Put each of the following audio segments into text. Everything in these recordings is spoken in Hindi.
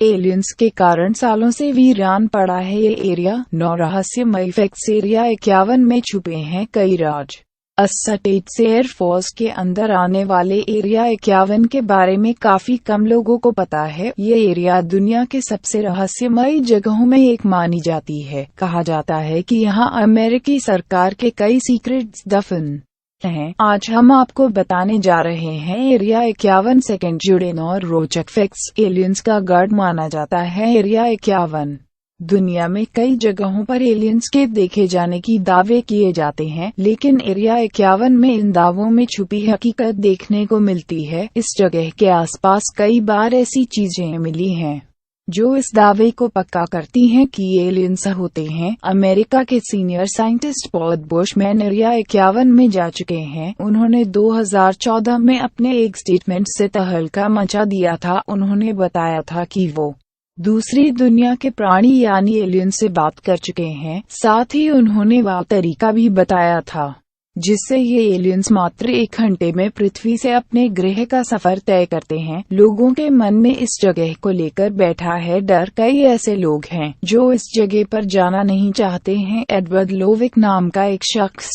एलियंस के कारण सालों से वीरान पड़ा है ये एरिया। 9 रहस्यमय फैक्ट्स एरिया 51 में छुपे हैं कई राज। स्टेट्स एयरफोर्स के अंदर आने वाले एरिया 51 के बारे में काफी कम लोगों को पता है। ये एरिया दुनिया के सबसे रहस्यमय जगहों में एक मानी जाती है। कहा जाता है कि यहाँ अमेरिकी सरकार के कई सीक्रेट्स दफन हैं। आज हम आपको बताने जा रहे हैं एरिया 51 सेकंड जुड़े और रोचक फैक्ट्स। एलियंस का गढ़ माना जाता है एरिया 51। दुनिया में कई जगहों पर एलियंस के देखे जाने की दावे किए जाते हैं, लेकिन एरिया 51 में इन दावों में छुपी हकीकत देखने को मिलती है। इस जगह के आसपास कई बार ऐसी चीजें मिली हैं जो इस दावे को पक्का करती हैं कि एलियंस होते हैं। अमेरिका के senior scientist Paul bushman area 51 में जा चुके हैं। उन्होंने 2014 में अपने एक स्टेटमेंट से तहलका मचा दिया था। उन्होंने बताया था कि वो दूसरी दुनिया के प्राणी यानी एलियन से बात कर चुके हैं। साथ ही उन्होंने वह तरीका भी बताया था जिससे ये एलियंस मात्र 1 घंटे में पृथ्वी से अपने ग्रह का सफर तय करते हैं। लोगों के मन में इस जगह को लेकर बैठा है डर। कई ऐसे लोग हैं जो इस जगह पर जाना नहीं चाहते हैं। एडवर्ड लोविक नाम का एक शख्स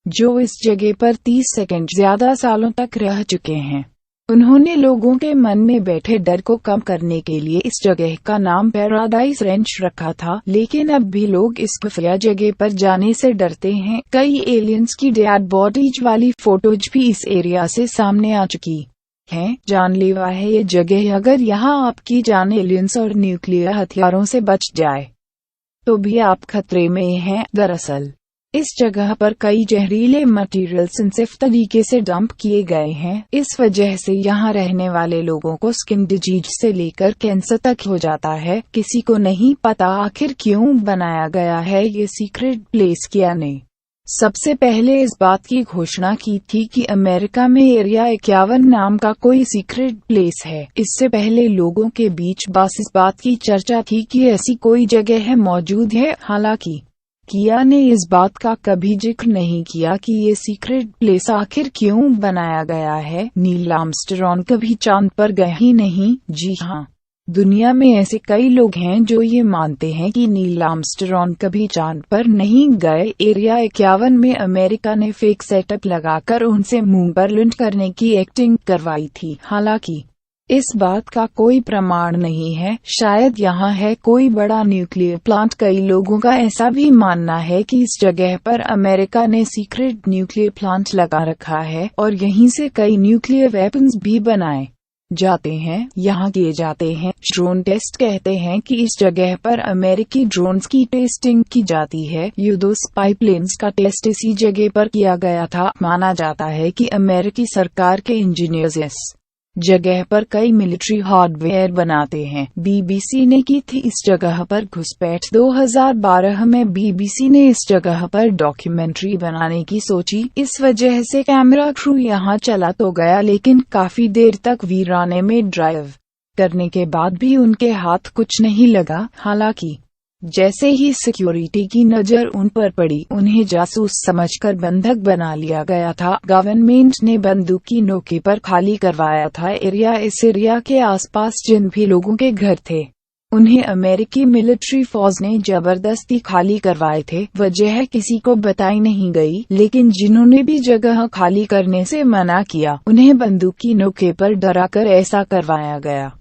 जो इस जगह पर 30 सेकंड ज्यादा सालों तक रह चुके हैं, उन्होंने लोगों के मन में बैठे डर को कम करने के लिए इस जगह का नाम पैराडाइज रेंच रखा था। लेकिन अब भी लोग इस खुफिया जगह पर जाने से डरते हैं। कई एलियंस की डेड बॉडीज वाली फोटोज भी इस एरिया से सामने आ चुकी हैं। जानलेवा है ये जगह। अगर यहाँ आपकी जान एलियंस और न्यूक्लियर हथियारों से बच जाए तो भी आप खतरे में हैं। दरअसल इस जगह पर कई जहरीले मटेरियल्स अनसेफ तरीके से डंप किए गए हैं। इस वजह से यहाँ रहने वाले लोगों को स्किन डिजीज से लेकर कैंसर तक हो जाता है। किसी को नहीं पता आखिर क्यों बनाया गया है ये सीक्रेट प्लेस। क्या ने सबसे पहले इस बात की घोषणा की थी कि अमेरिका में एरिया 51 नाम का कोई सीक्रेट प्लेस है। इससे पहले लोगों के बीच बस इस बात की चर्चा थी कि ऐसी कोई जगह है मौजूद है। हालांकि किया ने इस बात का कभी जिक्र नहीं किया कि ये सीक्रेट प्लेस आखिर क्यों बनाया गया है। नील आर्मस्ट्रॉन्ग कभी चांद पर गए ही नहीं। जी हाँ, दुनिया में ऐसे कई लोग हैं जो ये मानते हैं कि नील आर्मस्ट्रॉन्ग कभी चांद पर नहीं गए। एरिया 51 में अमेरिका ने फेक सेटअप लगाकर उनसे मून पर लैंड करने की एक्टिंग करवाई थी। हालांकि इस बात का कोई प्रमाण नहीं है। शायद यहाँ है कोई बड़ा न्यूक्लियर प्लांट। कई लोगों का ऐसा भी मानना है कि इस जगह पर अमेरिका ने सीक्रेट न्यूक्लियर प्लांट लगा रखा है और यहीं से कई न्यूक्लियर वेपन्स भी बनाए जाते हैं, यहाँ किए जाते हैं। ड्रोन टेस्ट कहते हैं कि इस जगह पर अमेरिकी ड्रोन्स की टेस्टिंग की जाती है। युद्ध पाइपलाइंस का टेस्ट इसी जगह पर किया गया था। माना जाता है कि अमेरिकी सरकार के इंजीनियर्स इस जगह पर कई मिलिट्री हार्डवेयर बनाते हैं। बीबीसी ने की थी इस जगह पर घुसपैठ। 2012 में बीबीसी ने इस जगह पर डॉक्यूमेंट्री बनाने की सोची। इस वजह से कैमरा क्रू यहाँ चला तो गया, लेकिन काफी देर तक वीराने में ड्राइव करने के बाद भी उनके हाथ कुछ नहीं लगा। हालांकि जैसे ही सिक्योरिटी की नजर उन पर पड़ी, उन्हें जासूस समझकर बंधक बना लिया गया था। गवर्नमेंट ने बंदूक की नोक पर खाली करवाया था एरिया। इस एरिया के आसपास जिन भी लोगों के घर थे, उन्हें अमेरिकी मिलिट्री फौज ने जबरदस्ती खाली करवाए थे। वजह किसी को बताई नहीं गई, लेकिन जिन्होंने भी जगह खाली करने से मना किया, उन्हें बंदूक की नोक पर डराकर ऐसा करवाया गया।